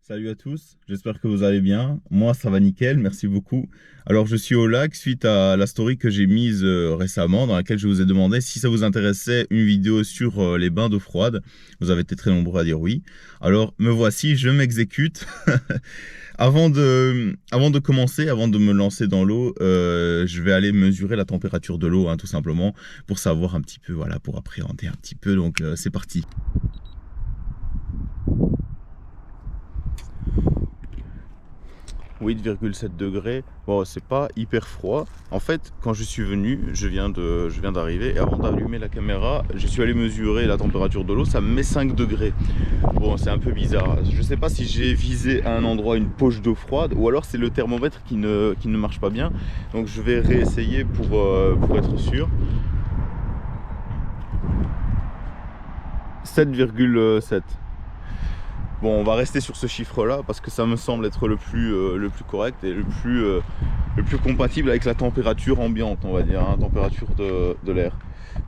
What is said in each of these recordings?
Salut à tous, j'espère que vous allez bien. Moi, ça va nickel, merci beaucoup. Alors, je suis au lac suite à la story que j'ai mise récemment, dans laquelle je vous ai demandé si ça vous intéressait une vidéo sur les bains d'eau froide. Vous avez été très nombreux à dire oui. Alors, me voici, je m'exécute. Avant de commencer, avant de me lancer dans l'eau, je vais aller mesurer la température de l'eau, hein, tout simplement, pour savoir un petit peu, voilà, pour appréhender un petit peu. Donc, c'est parti. 8,7 degrés. Bon, c'est pas hyper froid. En fait, quand je suis venu, je viens d'arriver et avant d'allumer la caméra, je suis allé mesurer la température de l'eau. Ça me met 5 degrés. Bon, c'est un peu bizarre. Je sais pas si j'ai visé à un endroit une poche d'eau froide ou alors c'est le thermomètre qui ne marche pas bien. Donc, je vais réessayer pour être sûr. 7,7. Bon, on va rester sur ce chiffre-là parce que ça me semble être le plus correct et le plus compatible avec la température ambiante, on va dire, hein, température de l'air.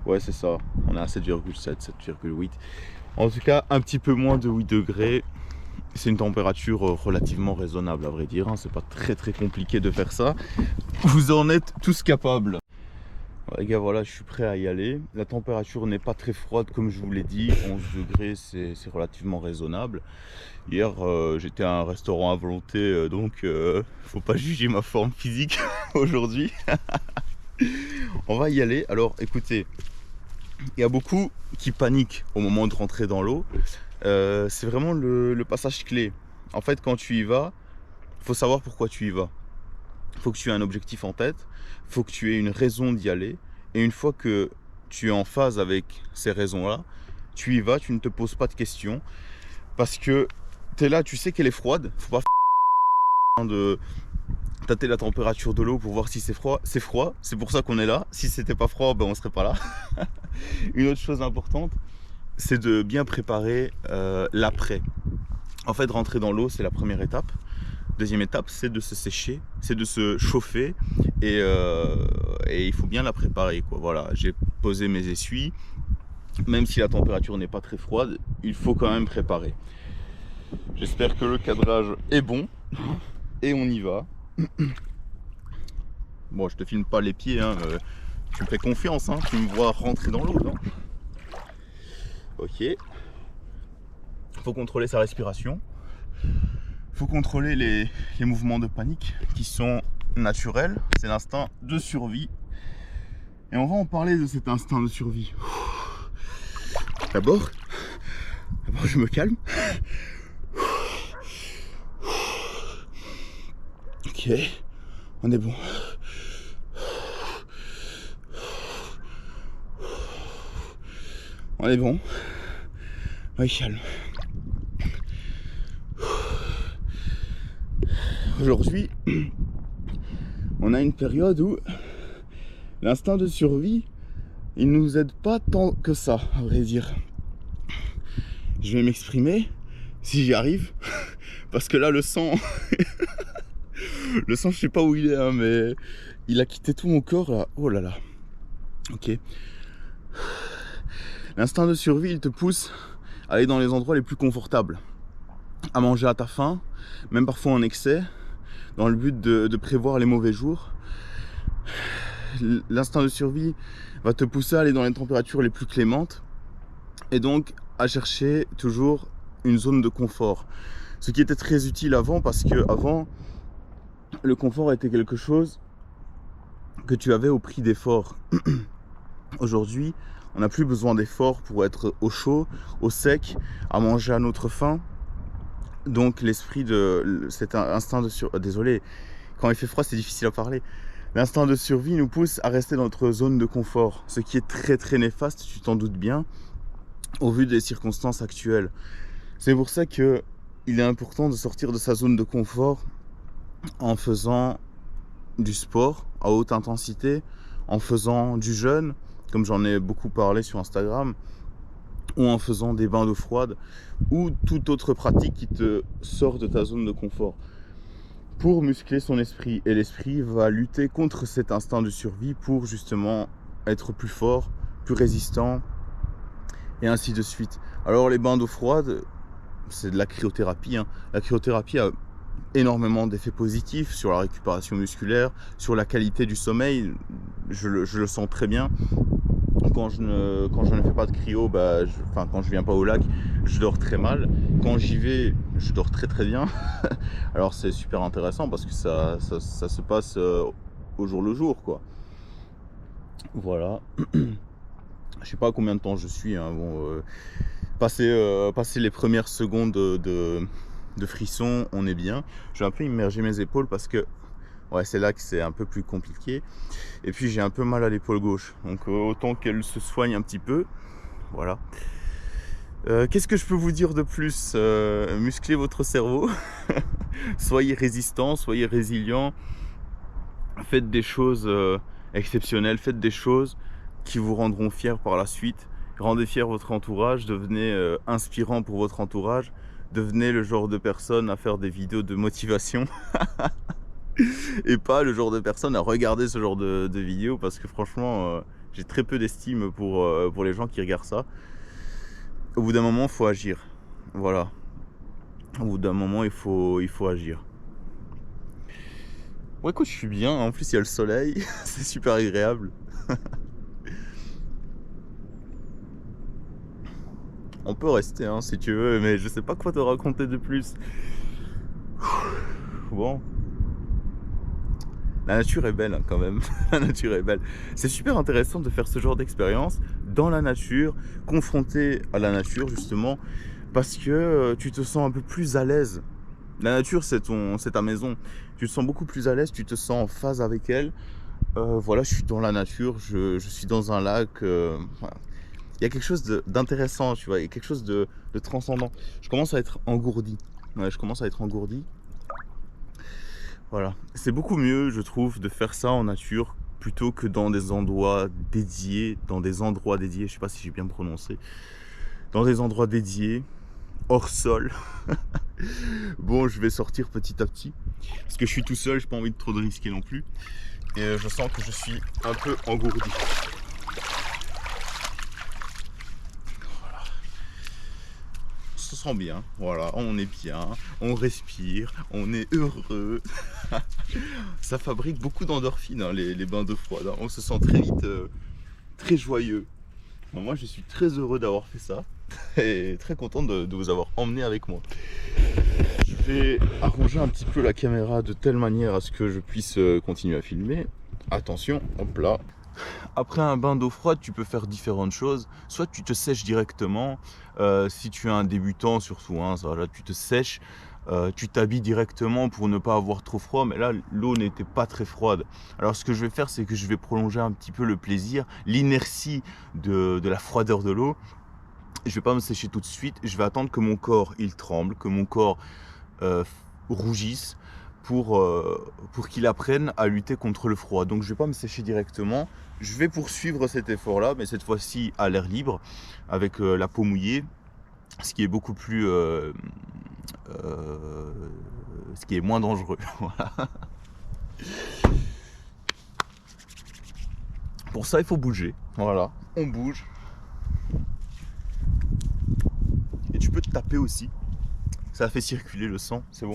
Ouais, c'est ça. On est à 7,7, 7,8. En tout cas, un petit peu moins de 8 degrés. C'est une température relativement raisonnable, à vrai dire, hein. C'est pas très compliqué de faire ça. Vous en êtes tous capables. Les gars, voilà, je suis prêt à y aller. La température n'est pas très froide comme je vous l'ai dit. 11 degrés, c'est relativement raisonnable. Hier, j'étais à un restaurant à volonté, donc faut pas juger ma forme physique aujourd'hui. On va y aller. Alors, écoutez, il y a beaucoup qui paniquent au moment de rentrer dans l'eau. C'est vraiment le passage clé. En fait, quand tu y vas, il faut savoir pourquoi tu y vas. Il faut que tu aies un objectif en tête, il faut que tu aies une raison d'y aller. Et une fois que tu es en phase avec ces raisons-là, tu y vas, tu ne te poses pas de questions. Parce que tu es là, tu sais qu'elle est froide. Faut pas de tâter la température de l'eau pour voir si c'est froid. C'est froid, c'est pour ça qu'on est là. Si c'était pas froid, ben on serait pas là. Une autre chose importante, c'est de bien préparer l'après. En fait, rentrer dans l'eau, c'est la première étape. Deuxième étape, c'est de se sécher, c'est de se chauffer et il faut bien la préparer, quoi. Voilà, j'ai posé mes essuies. Même si la température n'est pas très froide, il faut quand même préparer. J'espère que le cadrage est bon et on y va. Bon, je te filme pas les pieds, hein, tu me fais confiance, hein, tu me vois rentrer dans l'eau, non? Ok. Faut contrôler sa respiration. Faut contrôler les mouvements de panique qui sont naturels. C'est l'instinct de survie. Et on va en parler de cet instinct de survie. D'abord, je me calme. Ok, on est bon. On est bon. Ouais, calme. Aujourd'hui, on a une période où l'instinct de survie, il nous aide pas tant que ça, à vrai dire. Je vais m'exprimer si j'y arrive, parce que là, le sang, je sais pas où il est, hein, mais il a quitté tout mon corps là. Oh là là. Ok. L'instinct de survie, il te pousse à aller dans les endroits les plus confortables, à manger à ta faim, même parfois en excès, dans le but de prévoir les mauvais jours. L'instinct de survie va te pousser à aller dans les températures les plus clémentes et donc à chercher toujours une zone de confort. Ce qui était très utile avant, parce que avant, le confort était quelque chose que tu avais au prix d'efforts. Aujourd'hui, on n'a plus besoin d'efforts pour être au chaud, au sec, à manger à notre faim. Donc l'esprit de cet instinct de survie, désolé, quand il fait froid c'est difficile à parler. L'instinct de survie nous pousse à rester dans notre zone de confort, ce qui est très néfaste, tu t'en doutes bien, au vu des circonstances actuelles. C'est pour ça que il est important de sortir de sa zone de confort en faisant du sport à haute intensité, en faisant du jeûne, comme j'en ai beaucoup parlé sur Instagram, ou en faisant des bains d'eau froide, ou toute autre pratique qui te sort de ta zone de confort, pour muscler son esprit. Et l'esprit va lutter contre cet instinct de survie pour justement être plus fort, plus résistant, et ainsi de suite. Alors les bains d'eau froide, c'est de la cryothérapie, hein. La cryothérapie a énormément d'effets positifs sur la récupération musculaire, sur la qualité du sommeil. Je le sens très bien. Quand je ne fais pas de cryo, quand je viens pas au lac, je dors très mal. Quand j'y vais, je dors très très bien. Alors c'est super intéressant parce que ça se passe au jour le jour, quoi. Voilà. Je sais pas combien de temps je suis, hein. Bon, passer les premières secondes de frisson, on est bien. Je vais un peu immerger mes épaules parce que ouais, c'est là que c'est un peu plus compliqué. Et puis j'ai un peu mal à l'épaule gauche, donc autant qu'elle se soigne un petit peu. Voilà. Qu'est-ce que je peux vous dire de plus? Musclez votre cerveau. Soyez résistant, soyez résilient. Faites des choses exceptionnelles, faites des choses qui vous rendront fiers par la suite. Rendez fier votre entourage, devenez inspirant pour votre entourage. Devenez le genre de personne à faire des vidéos de motivation. Et pas le genre de personne à regarder ce genre de vidéos, parce que franchement j'ai très peu d'estime pour les gens qui regardent ça. Au bout d'un moment il faut agir, voilà, au bout d'un moment il faut agir. Bon écoute, je suis bien, en plus il y a le soleil, c'est super agréable. On peut rester hein, si tu veux, mais je sais pas quoi te raconter de plus. Bon, la nature est belle hein, quand même. La nature est belle. C'est super intéressant de faire ce genre d'expérience dans la nature, confronté à la nature justement, parce que tu te sens un peu plus à l'aise. La nature, c'est ta maison. Tu te sens beaucoup plus à l'aise, tu te sens en phase avec elle. Voilà, je suis dans la nature, je suis dans un lac. Voilà. Il y a quelque chose d'intéressant, tu vois, il y a quelque chose de transcendant. Je commence à être engourdi. Ouais, je commence à être engourdi. Voilà, c'est beaucoup mieux, je trouve, de faire ça en nature plutôt que dans des endroits dédiés, je sais pas si j'ai bien prononcé, dans des endroits dédiés, hors sol. Bon, je vais sortir petit à petit, parce que je suis tout seul, j'ai pas envie de trop de risquer non plus, et je sens que je suis un peu engourdi. On se sent bien, voilà, on est bien, on respire, on est heureux. Ça fabrique beaucoup d'endorphines, hein, les bains d'eau froide, hein. On se sent très vite très joyeux. Bon, moi je suis très heureux d'avoir fait ça et très content de vous avoir emmené avec moi. Je vais arranger un petit peu la caméra de telle manière à ce que je puisse continuer à filmer. Attention, hop là. Après un bain d'eau froide, tu peux faire différentes choses. Soit tu te sèches directement, si tu es un débutant surtout, hein, ça, là, tu te sèches, tu t'habilles directement pour ne pas avoir trop froid, mais là l'eau n'était pas très froide. Alors ce que je vais faire, c'est que je vais prolonger un petit peu le plaisir, l'inertie de la froideur de l'eau. Je vais pas me sécher tout de suite, je vais attendre que mon corps il tremble, que mon corps rougisse, pour qu'il apprenne à lutter contre le froid. Donc je vais pas me sécher directement, je vais poursuivre cet effort là, mais cette fois-ci à l'air libre, avec la peau mouillée, ce qui est beaucoup plus ce qui est moins dangereux. Voilà. Pour ça il faut bouger, voilà, on bouge. Et tu peux te taper aussi, ça fait circuler le sang, c'est bon.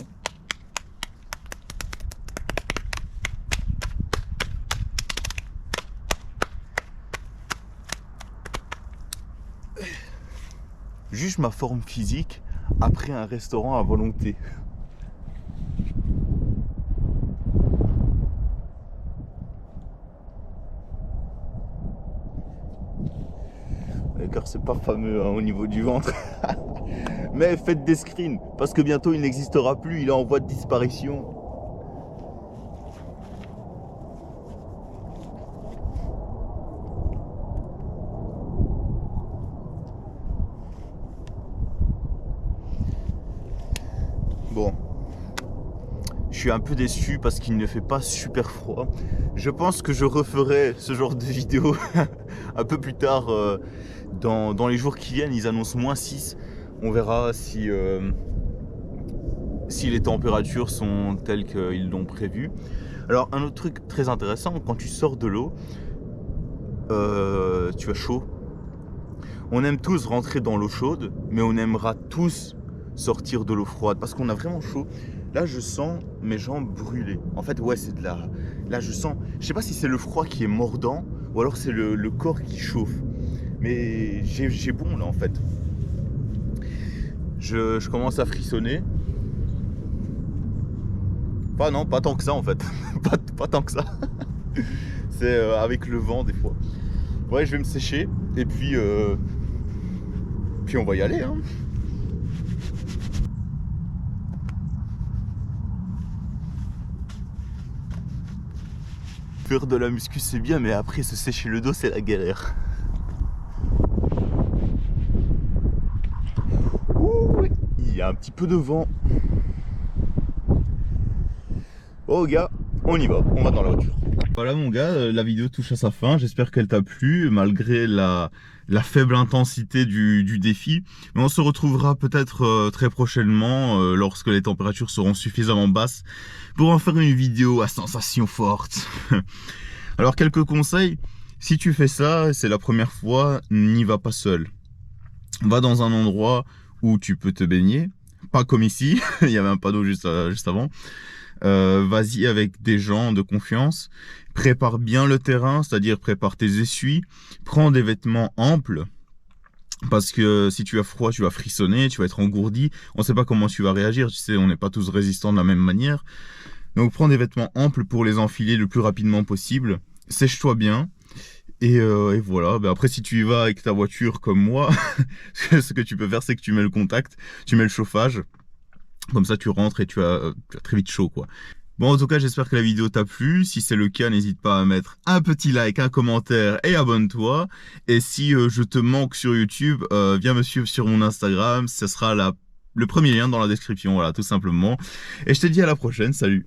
Juge ma forme physique après un restaurant à volonté. Car c'est pas fameux hein, au niveau du ventre. Mais faites des screens, parce que bientôt il n'existera plus, il est en voie de disparition. Bon, je suis un peu déçu parce qu'il ne fait pas super froid. Je pense que je referai ce genre de vidéo un peu plus tard, dans les jours qui viennent. Ils annoncent -6. On verra si les températures sont telles qu'ils l'ont prévu. Alors un autre truc très intéressant, quand tu sors de l'eau, tu as chaud. On aime tous rentrer dans l'eau chaude, mais on aimera tous sortir de l'eau froide parce qu'on a vraiment chaud. Là, je sens mes jambes brûler. En fait, ouais, c'est de la... Là, je sens... Je sais pas si c'est le froid qui est mordant ou alors c'est le corps qui chauffe. Mais j'ai bon, là, en fait. Je commence à frissonner. Enfin, non, pas tant que ça, en fait. pas tant que ça. C'est avec le vent, des fois. Ouais, je vais me sécher. Et puis... Puis on va y aller, hein. Faire de la muscu c'est bien, mais après se sécher le dos c'est la galère. Ouh, il y a un petit peu de vent. Oh gars, on y va, on va dans la voiture. Voilà mon gars, la vidéo touche à sa fin, j'espère qu'elle t'a plu malgré la faible intensité du défi. Mais on se retrouvera peut-être très prochainement lorsque les températures seront suffisamment basses pour en faire une vidéo à sensation forte. Alors quelques conseils, si tu fais ça, c'est la première fois, n'y va pas seul. Va dans un endroit où tu peux te baigner, pas comme ici, il y avait un panneau juste avant. Vas-y avec des gens de confiance, prépare bien le terrain, c'est-à-dire prépare tes essuies, prends des vêtements amples, parce que si tu as froid, tu vas frissonner, tu vas être engourdi, on ne sait pas comment tu vas réagir, tu sais, on n'est pas tous résistants de la même manière. Donc prends des vêtements amples pour les enfiler le plus rapidement possible, sèche-toi bien, et voilà. Ben après si tu y vas avec ta voiture comme moi, ce que tu peux faire c'est que tu mets le contact, tu mets le chauffage, comme ça tu rentres et tu as très vite chaud quoi. Bon en tout cas j'espère que la vidéo t'a plu, si c'est le cas n'hésite pas à mettre un petit like, un commentaire et abonne-toi. Et si je te manque sur YouTube, viens me suivre sur mon Instagram, ce sera le premier lien dans la description, voilà tout simplement. Et je te dis à la prochaine, salut.